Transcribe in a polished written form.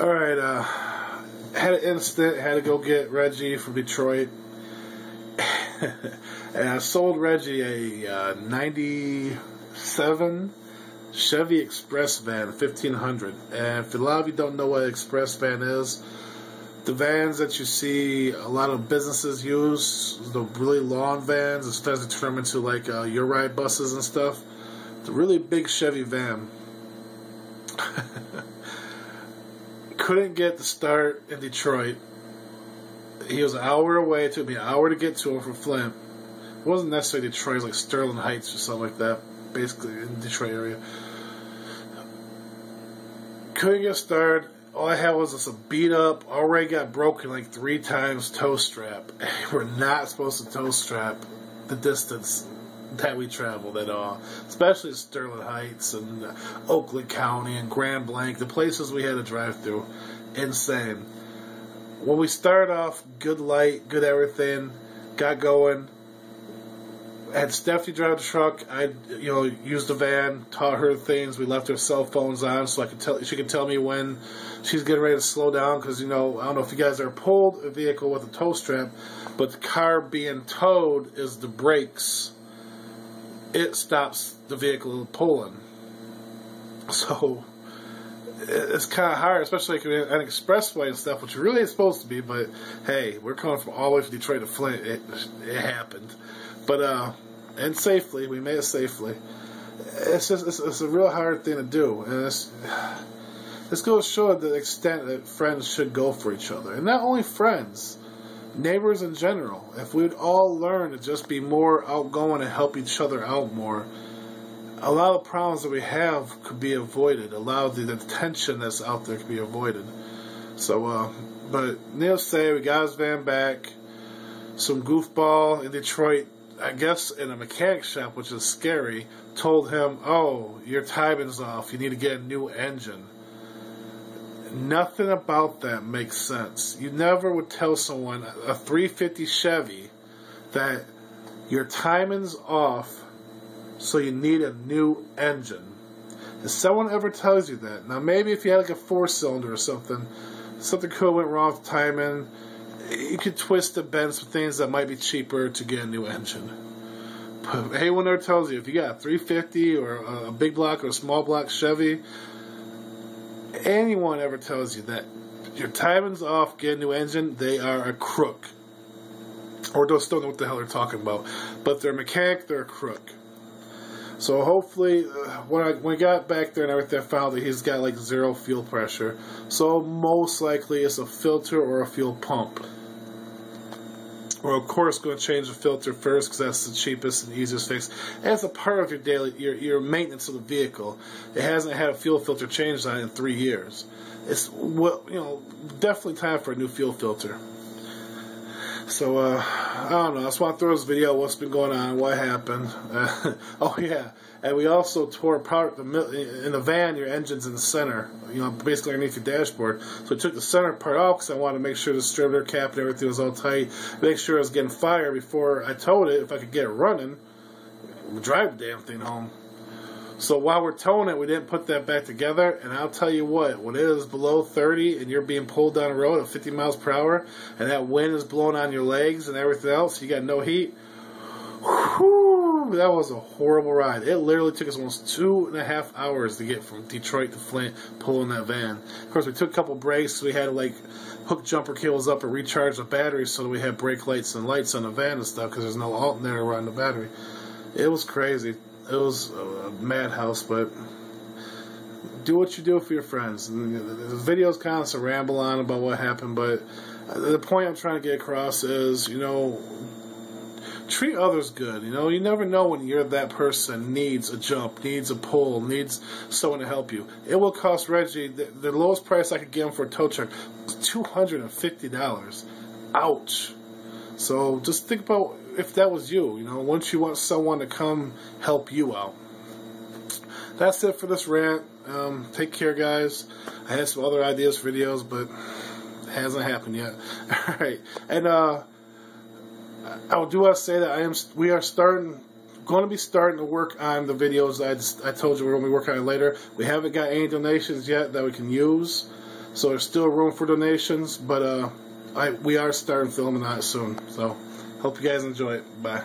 Alright, had an incident, had to go get Reggie from Detroit. And I sold Reggie a 97 Chevy Express van, 1500. And if a lot of you don't know what an Express van is, the vans that you see a lot of businesses use, the really long vans, instead of turn them into like your ride buses and stuff, the really big Chevy van. Couldn't get the start in Detroit. He was an hour away. It took me an hour to get to him from Flint. It wasn't necessarily Detroit, it was like Sterling Heights or something like that, basically in the Detroit area. Couldn't get started. All I had was just a beat up, already got broken like 3 times toe strap. And we're not supposed to toe strap the distance that we traveled at all, especially Sterling Heights and Oakland County and Grand Blanc, the places we had to drive through. Insane. When we started off, good light, good everything, got going. Had Stephanie drive the truck. I, used the van, taught her things. We left her cell phones on so she could tell me when she's getting ready to slow down. Because I don't know if you guys ever pulled a vehicle with a tow strap, but the car being towed is the brakes. It stops the vehicle pulling. So it's kind of hard, especially like an expressway and stuff, which really is supposed to be. But hey, we're coming from all the way from Detroit to Flint. It happened, but and safely. We made it safely. It's a real hard thing to do, and this goes to show the extent that friends should go for each other, and not only friends. Neighbors in general. If we'd all learn to just be more outgoing and help each other out more, a lot of problems that we have could be avoided. A lot of the tension that's out there could be avoided. So, but needless to say, we got his van back. Some goofball in Detroit, I guess in a mechanic shop, which is scary, told him, "Oh, your timing's off. You need to get a new engine." Nothing about that makes sense. You never would tell someone, a 350 Chevy, that your timing's off, so you need a new engine. If someone ever tells you that, now maybe if you had like a 4-cylinder or something could have went wrong with timing, you could twist the bends for things that might be cheaper to get a new engine. But if anyone ever tells you, if you got a 350 or a big block or a small block Chevy, anyone ever tells you that your timing's off, get a new engine, they are a crook. Or just don't know what the hell they're talking about. But they're a mechanic, they're a crook. So hopefully, when we got back there and everything, I found that he's got like 0 fuel pressure. So most likely it's a filter or a fuel pump. We're of course going to change the filter first because that's the cheapest and easiest fix. And it's a part of your daily your maintenance of the vehicle. It hasn't had a fuel filter changed on it in 3 years. It's definitely time for a new fuel filter. So I don't know. I just want to throw this video. What's been going on? What happened? Oh yeah, and we also tore apart in the van. Your engine's in the center. Basically underneath your dashboard. So we took the center part off because I wanted to make sure the distributor cap and everything was all tight. Make sure it was getting fire before I towed it. If I could get it running, drive the damn thing home. So while we're towing it, we didn't put that back together. And I'll tell you what, when it is below 30 and you're being pulled down the road at 50 miles per hour, and that wind is blowing on your legs and everything else, you got no heat. Whew, that was a horrible ride. It literally took us almost 2.5 hours to get from Detroit to Flint pulling that van. Of course, we took a couple breaks. So we had to hook jumper cables up and recharge the battery so that we had brake lights and lights on the van and stuff because there's no alternator to run the battery. It was crazy. It was a madhouse, but do what you do for your friends. And the video's kind of a ramble on about what happened, but the point I'm trying to get across is, treat others good. You never know when you're that person needs a jump, needs a pull, needs someone to help you. It will cost Reggie, the lowest price I could get him for a tow truck was $250. Ouch. So just think about if that was you, once you want someone to come help you out. That's it for this rant. Take care, guys. I had some other ideas for videos, but it hasn't happened yet. All right. And I do want to say that we are going to be starting to work on the videos I told you we're going to be working on later. We haven't got any donations yet that we can use So there's still room for donations, but we are starting filming that soon. So hope you guys enjoy it. Bye.